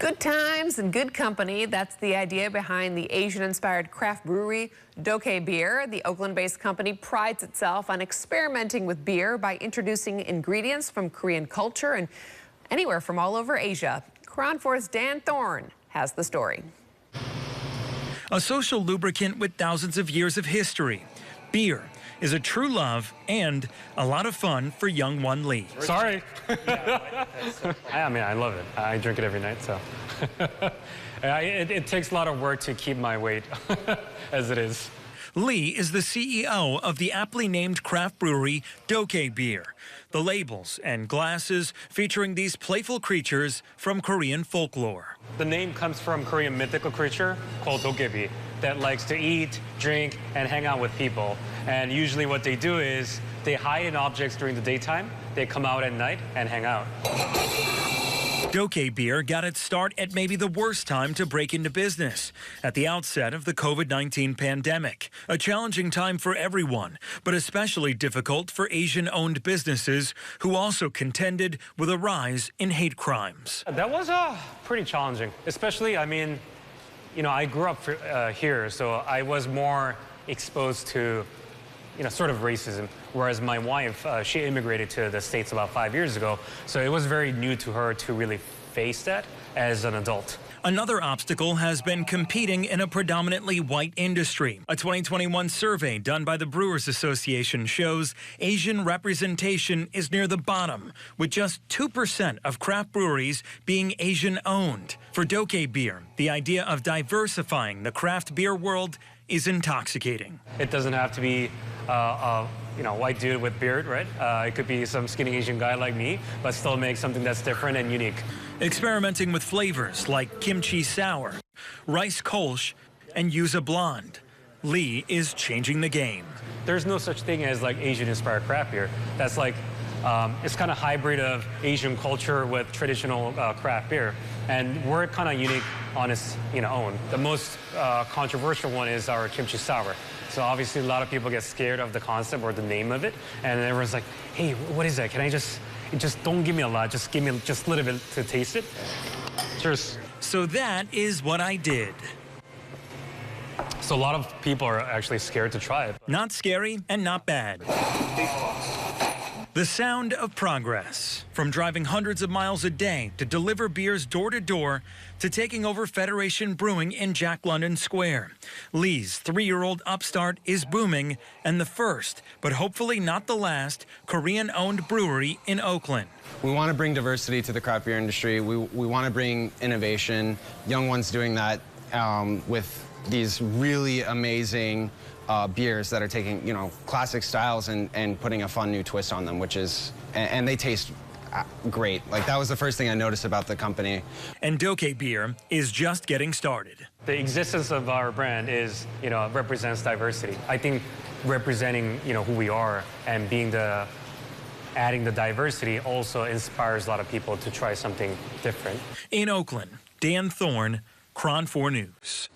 Good times and good company. That's the idea behind the Asian-inspired craft brewery Dokkaebier. The Oakland-based company prides itself on experimenting with beer by introducing ingredients from Korean culture and anywhere from all over Asia. Quran 4's Dan Thorne has the story. A social lubricant with thousands of years of history. Beer is a true love and a lot of fun for young Won Lee. Sorry. I mean, I love it. I drink it every night, so. It takes a lot of work to keep my weight, as it is. Lee is the CEO of the aptly named craft brewery Dokkaebier. The labels and glasses featuring these playful creatures from Korean folklore. The name comes from Korean mythical creature called Dokkaebier that likes to eat, drink, and hang out with people. And usually what they do is they hide in objects during the daytime, they come out at night and hang out. Dokkaebier got its start at maybe the worst time to break into business, at the outset of the COVID-19 pandemic. A challenging time for everyone, but especially difficult for Asian-owned businesses who also contended with a rise in hate crimes. That was pretty challenging, especially, I mean, you know, I grew up here, so I was more exposed to, you know, sort of racism, whereas my wife, she immigrated to the States about 5 years ago, so it was very new to her to really face that as an adult. Another obstacle has been competing in a predominantly white industry. A 2021 survey done by the Brewers Association shows Asian representation is near the bottom, with just 2% of craft breweries being Asian-owned. For Dokkaebier, the idea of diversifying the craft beer world is intoxicating. It doesn't have to be you know, white dude with beard, right? It could be some skinny Asian guy like me, but still make something that's different and unique. Experimenting with flavors like kimchi sour, rice kolsch, and yuzu blonde. Lee is changing the game. There's no such thing as like Asian-inspired craft beer. That's like, it's kind of hybrid of Asian culture with traditional craft beer. And we're kind of unique on its own. The most controversial one is our kimchi sour. So obviously a lot of people get scared of the concept or the name of it. And everyone's like, hey, what is that? Can I just don't give me a lot, just give me just a little bit to taste it. Cheers. So that is what I did. So a lot of people are actually scared to try it. Not scary and not bad. The sound of progress. From driving hundreds of miles a day to deliver beers door to door to taking over Federation Brewing in Jack London Square. Lee's 3-year-old upstart is booming and the first, but hopefully not the last, Korean-owned brewery in Oakland. We want to bring diversity to the craft beer industry. We want to bring innovation. Young Ones doing that with these really amazing beers that are taking, classic styles and putting a fun new twist on them, and they taste great. Like, that was the first thing I noticed about the company. And Dokkaebier is just getting started. The existence of our brand is, represents diversity. I think representing, who we are and adding the diversity also inspires a lot of people to try something different. In Oakland, Dan Thorne, Quran 4 News.